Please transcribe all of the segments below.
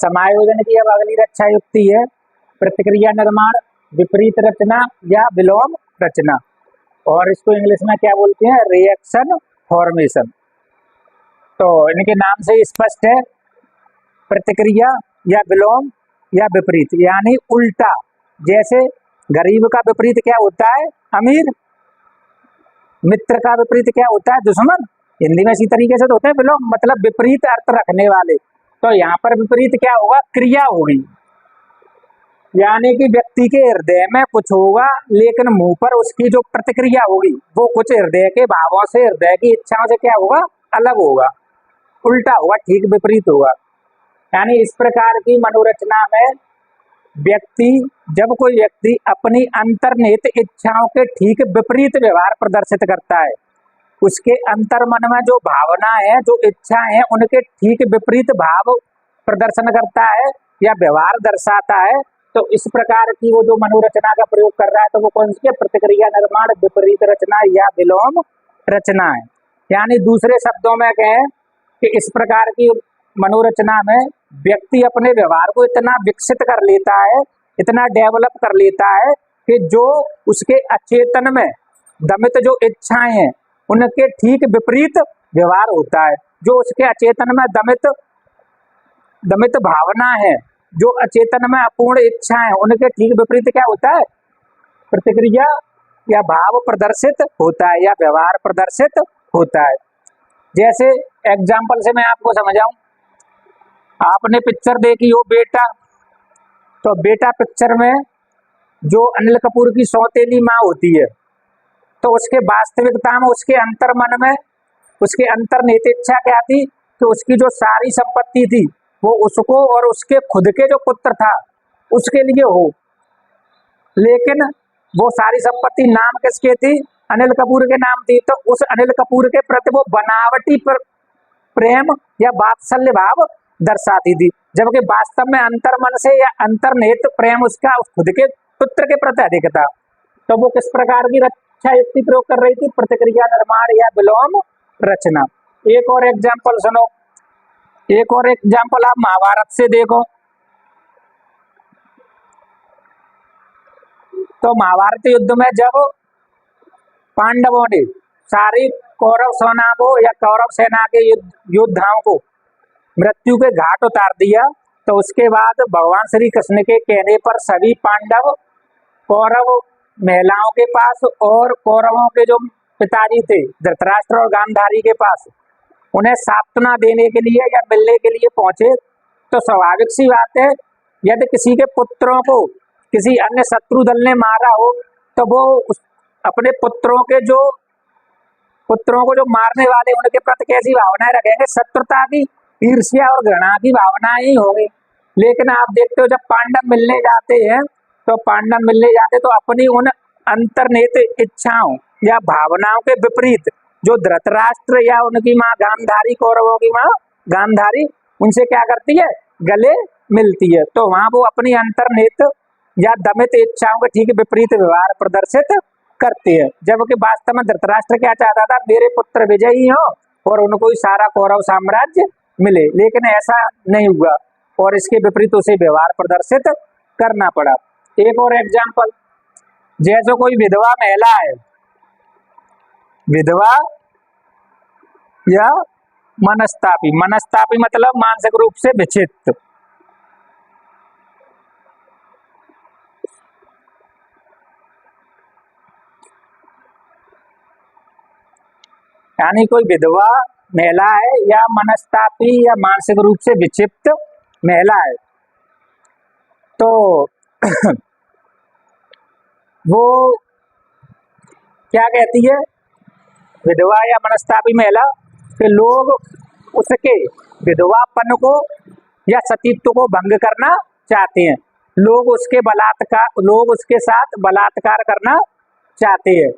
समायोजन की अब अगली रक्षा युक्ति है प्रतिक्रिया निर्माण, विपरीत रचना या विलोम रचना, और इसको इंग्लिश में क्या बोलते हैं, रिएक्शन फॉर्मेशन। तो इनके नाम से स्पष्ट है, प्रतिक्रिया या विलोम या विपरीत यानी उल्टा। जैसे गरीब का विपरीत क्या होता है, अमीर। मित्र का विपरीत क्या होता है, दुश्मन। हिंदी में इसी तरीके से तो होते हैं विलोम, मतलब विपरीत अर्थ रखने वाले। तो यहाँ पर विपरीत क्या होगा, क्रिया होगी, यानी कि व्यक्ति के हृदय में कुछ होगा लेकिन मुंह पर उसकी जो प्रतिक्रिया होगी वो कुछ हृदय के भावों से, हृदय की इच्छाओं से क्या होगा, अलग होगा, उल्टा होगा, ठीक विपरीत होगा। यानी इस प्रकार की मनोरचना में जब कोई व्यक्ति अपनी अंतर्निहित इच्छाओं के ठीक विपरीत व्यवहार प्रदर्शित करता है, उसके अंतर्मन में जो भावना है, जो इच्छा है, उनके ठीक विपरीत भाव प्रदर्शन करता है या व्यवहार दर्शाता है, तो इस प्रकार की वो जो मनोरचना का प्रयोग कर रहा है तो वो कौन सी है, प्रतिक्रिया निर्माण, विपरीत रचना या विलोम रचना है। यानी दूसरे शब्दों में कहें कि इस प्रकार की मनोरचना में व्यक्ति अपने व्यवहार को इतना विकसित कर लेता है, इतना डेवलप कर लेता है कि जो उसके अचेतन में दमित जो इच्छाएं हैं उनके ठीक विपरीत व्यवहार होता है। जो उसके अचेतन में दमित भावना है, जो अचेतन में अपूर्ण इच्छा है, उनके ठीक विपरीत क्या होता है, प्रतिक्रिया या भाव प्रदर्शित होता है या व्यवहार प्रदर्शित होता है। जैसे एग्जाम्पल से मैं आपको समझाऊं, आपने पिक्चर देखी हो बेटा, तो बेटा पिक्चर में जो अनिल कपूर की सौतेली माँ होती है, तो उसके वास्तविकता में उसके अंतर्मन में उसके अंतर्निहित इच्छा क्या थी कि उसकी जो सारी संपत्ति थी वो उसको और उसके खुद के जो पुत्र था उसके लिए हो, लेकिन वो सारी संपत्ति नाम किसके थी, अनिल कपूर के नाम थी। तो उस अनिल कपूर के प्रति वो बनावटी प्रेम या वात्सल्य भाव दर्शाती थी, जबकि वास्तव में अंतर्मन से या अंतर्निहित प्रेम उसका खुद के पुत्र के प्रति अधिक था। तो वो किस प्रकार की रक्षा युक्ति प्रयोग कर रही थी, प्रतिक्रिया निर्माण या विलोम रचना। एक और एग्जाम्पल सुनो, एक और एग्जाम्पल आप महाभारत से देखो। तो महाभारत युद्ध में जब पांडवों ने सारी कौरव सेना को या कौरव सेना के योद्धाओं को मृत्यु के घाट उतार दिया, तो उसके बाद भगवान श्री कृष्ण के कहने पर सभी पांडव कौरव महिलाओं के पास और कौरवों के जो पिताजी थे धृतराष्ट्र और गांधारी के पास उन्हें सांत्वना देने के लिए या मिलने के लिए पहुंचे। तो स्वाभाविक सी बात है, यदि किसी के पुत्रों को किसी अन्य शत्रु दल ने मारा हो तो वो अपने पुत्रों को जो मारने वाले उनके प्रति कैसी भावनाएं रखेंगे, शत्रुता की, ईर्ष्या और घृणा की भावनाएं ही होंगी। लेकिन आप देखते हो जब पांडव मिलने जाते तो अपनी उन अंतर्निहित इच्छाओं या भावनाओं के विपरीत जो धृतराष्ट्र या उनकी माँ गांधारी, कौरवों की माँ गांधारी, उनसे क्या करती है, गले मिलती है। तो वहां वो अपनी अंतर्निहित या दमित इच्छाओं के ठीक विपरीत व्यवहार प्रदर्शित करते हैं, जबकि वास्तव में धृतराष्ट्र क्या चाहता था, मेरे पुत्र विजयी हो और उनको ही सारा कौरव साम्राज्य मिले, लेकिन ऐसा नहीं हुआ और इसके विपरीत उसे व्यवहार प्रदर्शित करना पड़ा। एक और एग्जाम्पल, जैसे कोई विधवा महिला है, विधवा या मनस्तापी मतलब मानसिक रूप से विक्षिप्त। यानी कोई विधवा महिला है या मनस्तापी या मानसिक रूप से विक्षिप्त महिला है, तो वो क्या कहती है, विधवा या मनस्तापी महिला के लोग उसके विधवापन को या सतीत्व को भंग करना चाहते हैं, लोग उसके साथ बलात्कार करना चाहते हैं।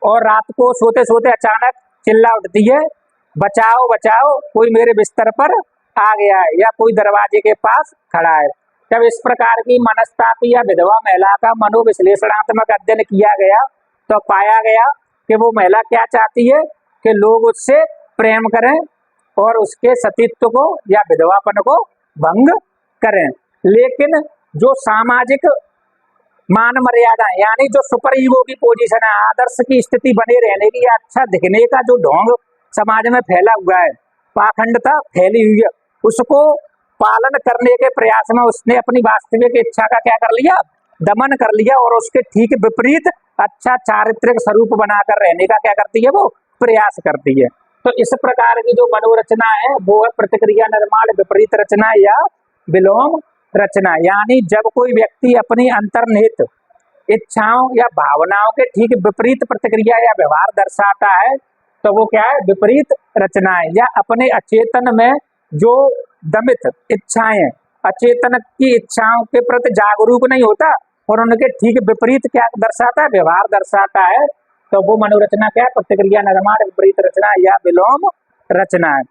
और रात को सोते सोते अचानक चिल्ला उठती है, बचाओ बचाओ, कोई मेरे बिस्तर पर आ गया है या कोई दरवाजे के पास खड़ा है। जब इस प्रकार की मनस्तापी या विधवा महिला का मनोविश्लेषणात्मक अध्ययन किया गया तो पाया गया कि वो महिला क्या चाहती है कि लोग उससे प्रेम करें और उसके सतीत्व को या विधवापन को भंग करें। लेकिन जो सामाजिक मान मर्यादा यानी जो सुपर ईगो की पोजीशन है, आदर्श की स्थिति बने रहने की या अच्छा दिखने का जो ढोंग समाज में फैला हुआ है, पाखंडता फैली हुई है, उसको पालन करने के प्रयास में उसने अपनी वास्तविक इच्छा का क्या कर लिया, दमन कर लिया और उसके ठीक विपरीत अच्छा चारित्रिक स्वरूप बनाकर रहने का क्या करती है, वो प्रयास करती है। तो इस प्रकार की जो मनोरचना है वो है प्रतिक्रिया निर्माण विपरीत रचना या विलोम रचना। यानी जब कोई व्यक्ति अपनी अंतर्निहित इच्छाओं या भावनाओं के ठीक विपरीत प्रतिक्रिया या व्यवहार दर्शाता है तो वो क्या है, विपरीत रचना है। या अपने अचेतन में जो दमित इच्छाएं, अचेतन की इच्छाओं के प्रति जागरूक नहीं होता और उनके ठीक विपरीत क्या दर्शाता है, व्यवहार दर्शाता है, तो वो मनोरचना क्या है, प्रतिक्रिया निर्माण विपरीत रचना या विलोम रचना है।